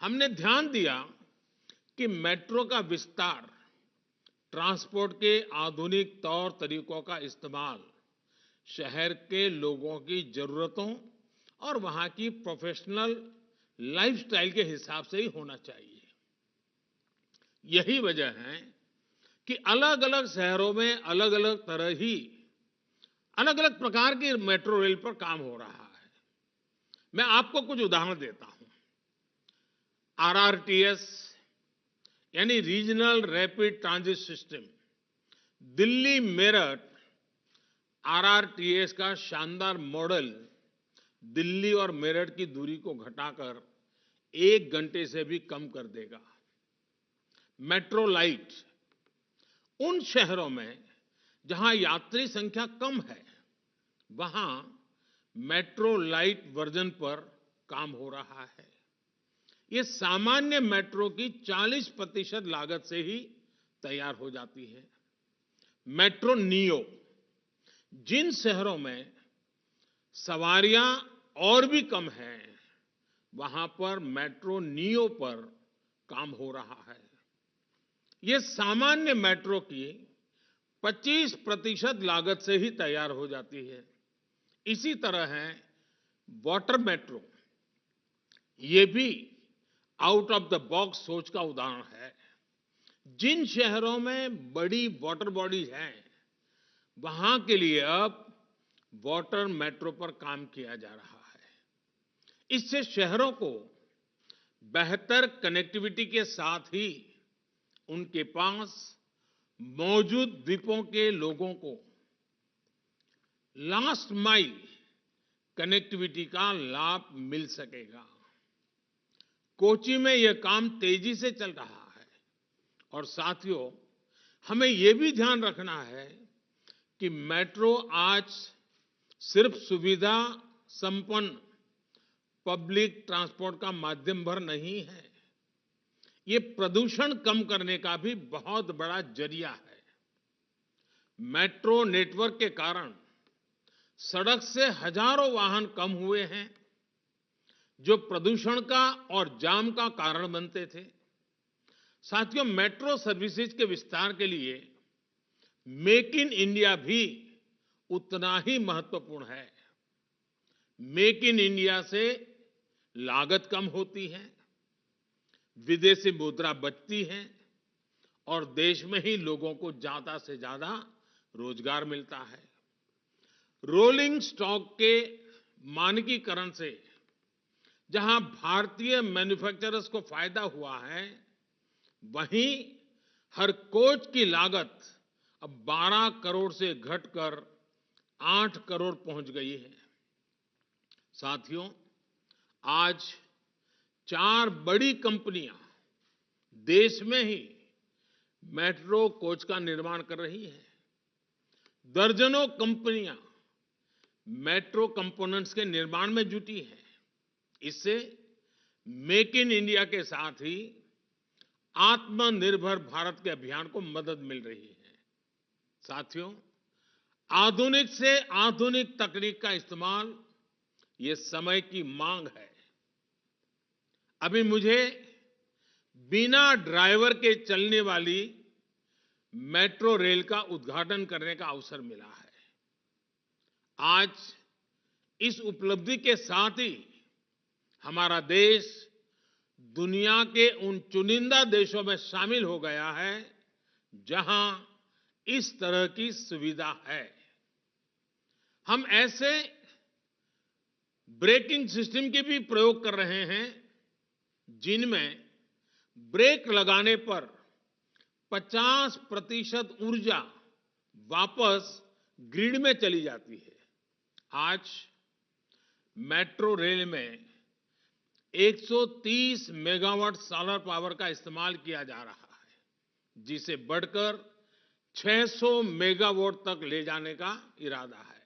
हमने ध्यान दिया कि मेट्रो का विस्तार, ट्रांसपोर्ट के आधुनिक तौर तरीकों का इस्तेमाल शहर के लोगों की जरूरतों और वहां की प्रोफेशनल लाइफस्टाइल के हिसाब से ही होना चाहिए। यही वजह है कि अलग अलग शहरों में अलग अलग तरह ही अलग अलग प्रकार की मेट्रो रेल पर काम हो रहा है। मैं आपको कुछ उदाहरण देता हूं। आरआरटीएस यानी regional rapid transit system, Delhi Meerut RRTS का शानदार मॉडल दिल्ली और मेरठ की दूरी को घटाकर 1 घंटे से भी कम कर देगा। मेट्रो लाइट उन शहरों में जहां यात्री संख्या कम है, वहां मेट्रो लाइट वर्जन पर काम हो रहा है। ये सामान्य मेट्रो की 40% लागत से ही तैयार हो जाती है। मेट्रो नियो, जिन शहरों में सवारियां और भी कम हैं, वहां पर मेट्रो नियो पर काम हो रहा है। ये सामान्य मेट्रो की 25% लागत से ही तैयार हो जाती है। इसी तरह है वाटर मेट्रो। ये भी आउट ऑफ द बॉक्स सोच का उदाहरण है। जिन शहरों में बड़ी वाटर बॉडीज हैं, वहां के लिए अब वाटर मेट्रो पर काम किया जा रहा है। इससे शहरों को बेहतर कनेक्टिविटी के साथ ही उनके पास मौजूद द्वीपों के लोगों को लास्ट माइल कनेक्टिविटी का लाभ मिल सकेगा। कोच्चि में यह काम तेजी से चल रहा है। और साथियों, हमें यह भी ध्यान रखना है कि मेट्रो आज सिर्फ सुविधा संपन्न पब्लिक ट्रांसपोर्ट का माध्यम भर नहीं है, ये प्रदूषण कम करने का भी बहुत बड़ा जरिया है। मेट्रो नेटवर्क के कारण सड़क से हजारों वाहन कम हुए हैं, जो प्रदूषण का और जाम का कारण बनते थे। साथियों, मेट्रो सर्विसेज के विस्तार के लिए मेक इन इंडिया भी उतना ही महत्वपूर्ण है। मेक इन इंडिया से लागत कम होती है, विदेशी मुद्रा बचती है और देश में ही लोगों को ज्यादा से ज्यादा रोजगार मिलता है। रोलिंग स्टॉक के मानकीकरण से जहां भारतीय मैन्युफैक्चरर्स को फायदा हुआ है, वहीं हर कोच की लागत अब 12 करोड़ से घटकर 8 करोड़ पहुंच गई है। साथियों, आज 4 बड़ी कंपनियां देश में ही मेट्रो कोच का निर्माण कर रही हैं। दर्जनों कंपनियां मेट्रो कंपोनेंट्स के निर्माण में जुटी हैं। इससे मेक इन इंडिया के साथ ही आत्मनिर्भर भारत के अभियान को मदद मिल रही है। साथियों, आधुनिक से आधुनिक तकनीक का इस्तेमाल ये समय की मांग है। अभी मुझे बिना ड्राइवर के चलने वाली मेट्रो रेल का उद्घाटन करने का अवसर मिला है। आज इस उपलब्धि के साथ ही हमारा देश दुनिया के उन चुनिंदा देशों में शामिल हो गया है जहां इस तरह की सुविधा है। हम ऐसे ब्रेकिंग सिस्टम के भी प्रयोग कर रहे हैं जिनमें ब्रेक लगाने पर 50% ऊर्जा वापस ग्रिड में चली जाती है। आज मेट्रो रेल में 130 मेगावाट सोलर पावर का इस्तेमाल किया जा रहा है, जिसे बढ़कर 600 मेगावाट तक ले जाने का इरादा है।